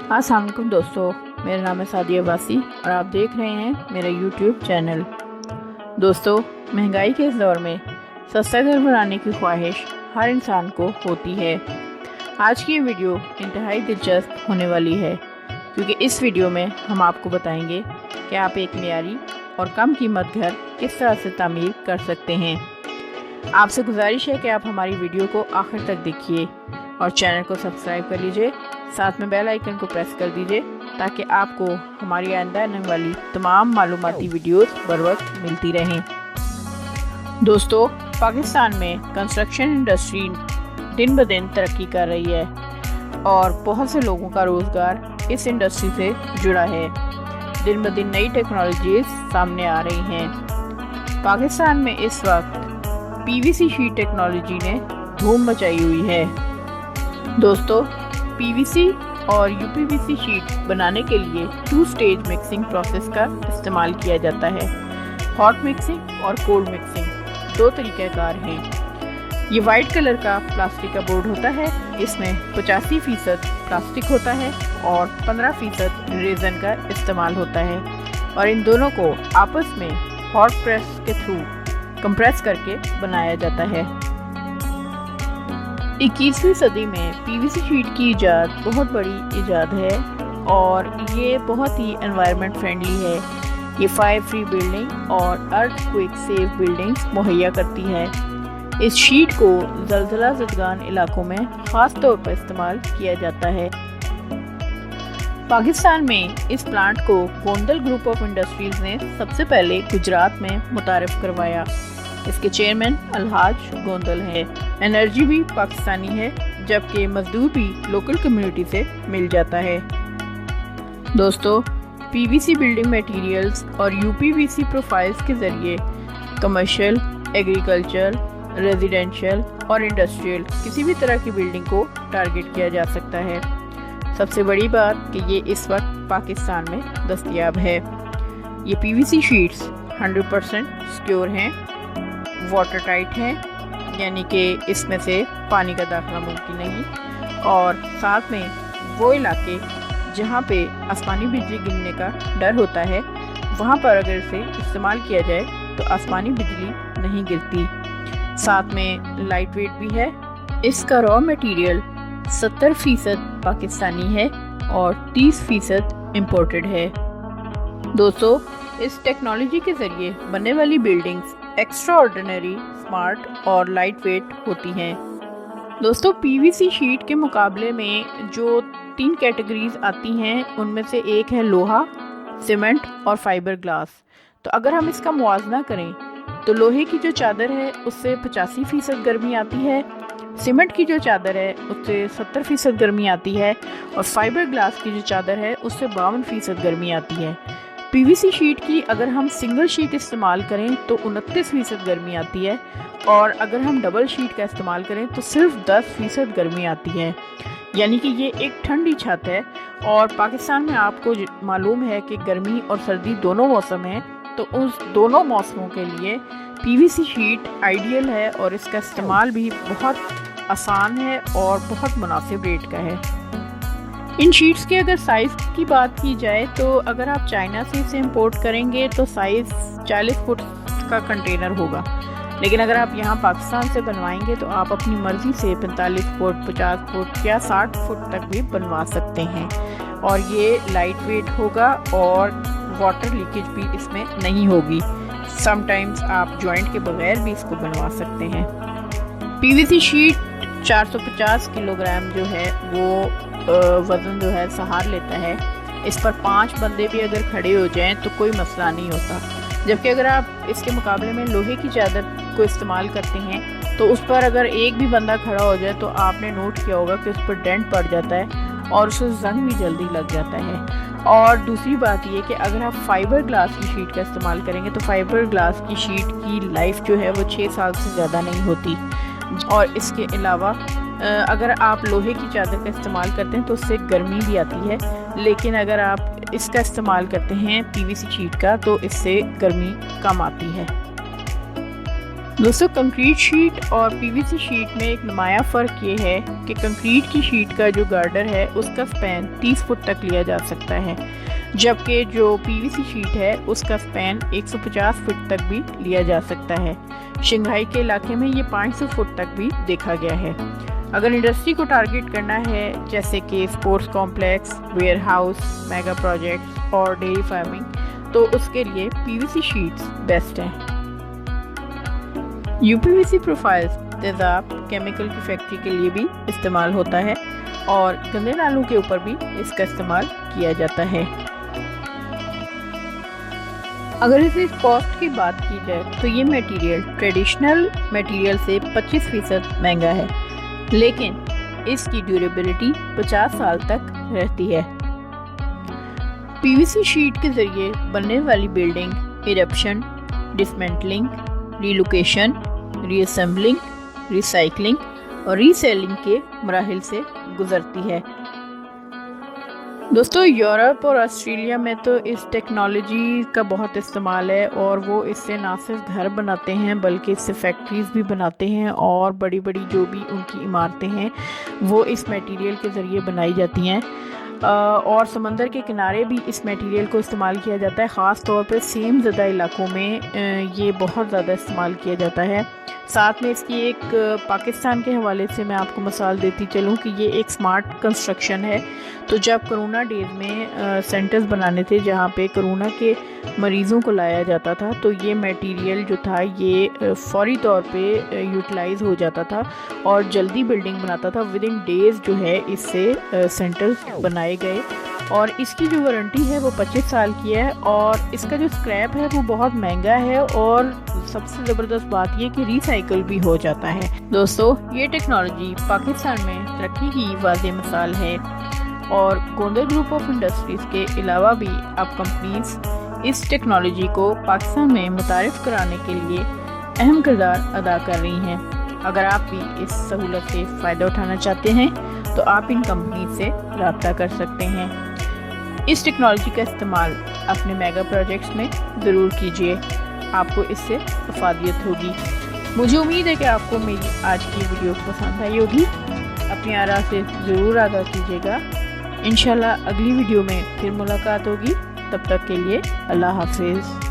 अस्सलाम वालेकुम दोस्तों, मेरा नाम है सादिया अब्बासी और आप देख रहे हैं मेरा यूट्यूब चैनल। दोस्तों, महंगाई के इस दौर में सस्ता घर बनाने की ख्वाहिश हर इंसान को होती है। आज की ये वीडियो इंतहाई दिलचस्प होने वाली है, क्योंकि इस वीडियो में हम आपको बताएंगे कि आप एक मियारी और कम कीमत घर किस तरह से तामीर कर सकते हैं। आपसे गुजारिश है कि आप हमारी वीडियो को आखिर तक देखिए और चैनल को सब्सक्राइब कर लीजिए, साथ में बेल आइकन को प्रेस कर दीजिए ताकि आपको हमारी आइंदा आने वाली तमाम मालूमाती वीडियोस बर वक्त मिलती रहें। दोस्तों, पाकिस्तान में कंस्ट्रक्शन इंडस्ट्री दिन ब दिन तरक्की कर रही है और बहुत से लोगों का रोज़गार इस इंडस्ट्री से जुड़ा है। दिन ब दिन नई टेक्नोलॉजीज सामने आ रही हैं। पाकिस्तान में इस वक्त पीवीसी शीट टेक्नोलॉजी ने धूम मचाई हुई है। दोस्तों, पीवीसी और यूपीवीसी शीट बनाने के लिए 2 स्टेज मिक्सिंग प्रोसेस का इस्तेमाल किया जाता है। हॉट मिक्सिंग और कोल्ड मिक्सिंग 2 तरीक़ाकार हैं। ये वाइट कलर का प्लास्टिक का बोर्ड होता है, इसमें 85% प्लास्टिक होता है और 15% रेज़न का इस्तेमाल होता है और इन दोनों को आपस में हॉट प्रेस के थ्रू कंप्रेस करके बनाया जाता है। 21वीं सदी में पीवीसी शीट की इजाद बहुत बड़ी इजाद है और ये बहुत ही एनवायरनमेंट फ्रेंडली है। ये फायर फ्री बिल्डिंग और अर्थक्वेक सेफ बिल्डिंग्स मुहैया करती है। इस शीट को ज़लज़ला ज़दगान इलाकों में ख़ास तौर पर इस्तेमाल किया जाता है। पाकिस्तान में इस प्लांट को गोंदल ग्रुप ऑफ इंडस्ट्रीज़ ने सबसे पहले गुजरात में मुतारिफ करवाया। इसके चेयरमैन अलहाज गोंदल है। एनर्जी भी पाकिस्तानी है, जबकि मजदूर भी लोकल कम्युनिटी से मिल जाता है। दोस्तों, पीवीसी बिल्डिंग मटेरियल्स और यूपीवीसी प्रोफाइल्स के ज़रिए कमर्शियल, एग्रीकल्चर, रेजिडेंशियल और इंडस्ट्रियल किसी भी तरह की बिल्डिंग को टारगेट किया जा सकता है। सबसे बड़ी बात कि ये इस वक्त पाकिस्तान में दस्तयाब है। ये पीवीसी शीट्स 100% सिक्योर हैं, वाटर टाइट हैं, यानी कि इसमें से पानी का दाखिला मुमकिन नहीं, और साथ में वो इलाके जहाँ पे आसमानी बिजली गिरने का डर होता है, वहाँ पर अगर इसे इस्तेमाल किया जाए तो आसमानी बिजली नहीं गिरती। साथ में लाइट वेट भी है। इसका रॉ मटेरियल 70% पाकिस्तानी है और 30% इम्पोर्टेड है। दोस्तों, इस टेक्नोलॉजी के ज़रिए बनने वाली बिल्डिंग्स एक्स्ट्रा ऑर्डिनरी, स्मार्ट और लाइट वेट होती हैं। दोस्तों, पीवीसी शीट के मुकाबले में जो 3 कैटेगरीज आती हैं, उनमें से एक है लोहा, सीमेंट और फाइबर ग्लास। तो अगर हम इसका मुआवजा करें तो लोहे की जो चादर है उससे 85% गर्मी आती है, सीमेंट की जो चादर है उससे 70% गर्मी आती है और फाइबर ग्लास की जो चादर है उससे 52% गर्मी आती है। पीवीसी शीट की अगर हम सिंगल शीट इस्तेमाल करें तो 29% गर्मी आती है और अगर हम डबल शीट का इस्तेमाल करें तो सिर्फ 10% गर्मी आती है। यानी कि ये एक ठंडी छत है और पाकिस्तान में आपको मालूम है कि गर्मी और सर्दी दोनों मौसम हैं, तो उस दोनों मौसमों के लिए पीवीसी शीट आइडियल है और इसका इस्तेमाल भी बहुत आसान है और बहुत मुनासिब रेट का है। इन शीट्स के अगर साइज़ की बात की जाए तो अगर आप चाइना से इसे इंपोर्ट करेंगे तो साइज़ 40 फुट का कंटेनर होगा, लेकिन अगर आप यहाँ पाकिस्तान से बनवाएंगे तो आप अपनी मर्ज़ी से 45 फुट, 50 फुट या 60 फुट तक भी बनवा सकते हैं और ये लाइट वेट होगा और वाटर लीकेज भी इसमें नहीं होगी। समटाइम्स आप जॉइंट के बगैर भी इसको बनवा सकते हैं। पीवीसी शीट 450 किलोग्राम जो है वो वज़न जो है सहार लेता है। इस पर 5 बंदे भी अगर खड़े हो जाएं तो कोई मसला नहीं होता, जबकि अगर आप इसके मुकाबले में लोहे की चादर को इस्तेमाल करते हैं तो उस पर अगर एक भी बंदा खड़ा हो जाए तो आपने नोट किया होगा कि उस पर डेंट पड़ जाता है और उसे जंग भी जल्दी लग जाता है। और दूसरी बात ये कि अगर आप फाइबर ग्लास की शीट का इस्तेमाल करेंगे तो फाइबर ग्लास की शीट की लाइफ जो है वो 6 साल से ज़्यादा नहीं होती। और इसके अलावा अगर आप लोहे की चादर का इस्तेमाल करते हैं तो उससे गर्मी भी आती है, लेकिन अगर आप इसका इस्तेमाल करते हैं पीवीसी शीट का तो इससे गर्मी कम आती है। दोस्तों कंक्रीट शीट और पीवीसी शीट में एक नुमाया फ़र्क ये है कि कंक्रीट की शीट का जो गार्डर है उसका स्पैन 30 फुट तक लिया जा सकता है, जबकि जो पीवीसी शीट है उसका स्पैन 150 फुट तक भी लिया जा सकता है। शंघाई के इलाके में ये 500 फुट तक भी देखा गया है। अगर इंडस्ट्री को टारगेट करना है जैसे कि sports complex, warehouse, mega projects और डेयरी फार्मिंग, तो उसके लिए पीवीसी शीट्स बेस्ट हैं। यूपीवीसी प्रोफाइल्स तेज़ाब केमिकल की फैक्ट्री के लिए भी इस्तेमाल होता है और गंदे नालों के ऊपर भी इसका इस्तेमाल किया जाता है। अगर इस कॉस्ट की बात की जाए तो ये मटेरियल ट्रेडिशनल मटेरियल से 25% महंगा है, लेकिन इसकी ड्यूरेबिलिटी 50 साल तक रहती है। पीवीसी शीट के ज़रिए बनने वाली building eruption, dismantling, relocation, reassembling, recycling और रीसेलिंग के मराहिल से गुजरती है। दोस्तों यूरोप और ऑस्ट्रेलिया में तो इस टेक्नोलॉजी का बहुत इस्तेमाल है और वो इससे ना सिर्फ घर बनाते हैं बल्कि इससे फैक्ट्रीज़ भी बनाते हैं और बड़ी बड़ी जो भी उनकी इमारतें हैं वो इस मटेरियल के ज़रिए बनाई जाती हैं। और समंदर के किनारे भी इस मटेरियल को इस्तेमाल किया जाता है, ख़ास तौर पर सेम ज़दा इलाकों में ये बहुत ज़्यादा इस्तेमाल किया जाता है। साथ में इसकी एक पाकिस्तान के हवाले से मैं आपको मिसाल देती चलूँ कि ये एक स्मार्ट कंस्ट्रक्शन है। तो जब कोरोना डेज में सेंटर्स बनाने थे जहाँ पे कोरोना के मरीज़ों को लाया जाता था, तो ये मटेरियल जो था ये फौरी तौर पे यूटिलाइज़ हो जाता था और जल्दी बिल्डिंग बनाता था। विद इन डेज़ जो है इससे सेंटर्स बनाए गए और इसकी जो वारंटी है वो 25 साल की है और इसका जो स्क्रैप है वो बहुत महंगा है और सबसे ज़बरदस्त बात ये कि रिसाइकल भी हो जाता है। दोस्तों ये टेक्नोलॉजी पाकिस्तान में तरक्की की वाज़ेह मिसाल है और गोंदल ग्रुप ऑफ इंडस्ट्रीज़ के अलावा भी अब कंपनीज इस टेक्नोलॉजी को पाकिस्तान में मुतारिफ कराने के लिए अहम किरदार अदा कर रही हैं। अगर आप भी इस सहूलत से फ़ायदा उठाना चाहते हैं तो आप इन कंपनी से रब्ता कर सकते हैं। इस टेक्नोलॉजी का इस्तेमाल अपने मेगा प्रोजेक्ट्स में ज़रूर कीजिए, आपको इससे अफादियत होगी। मुझे उम्मीद है कि आपको मेरी आज की वीडियो पसंद आई होगी। अपनी आरा से ज़रूर आगाह कीजिएगा। इंशाल्लाह अगली वीडियो में फिर मुलाकात होगी। तब तक के लिए अल्लाह हाफिज़।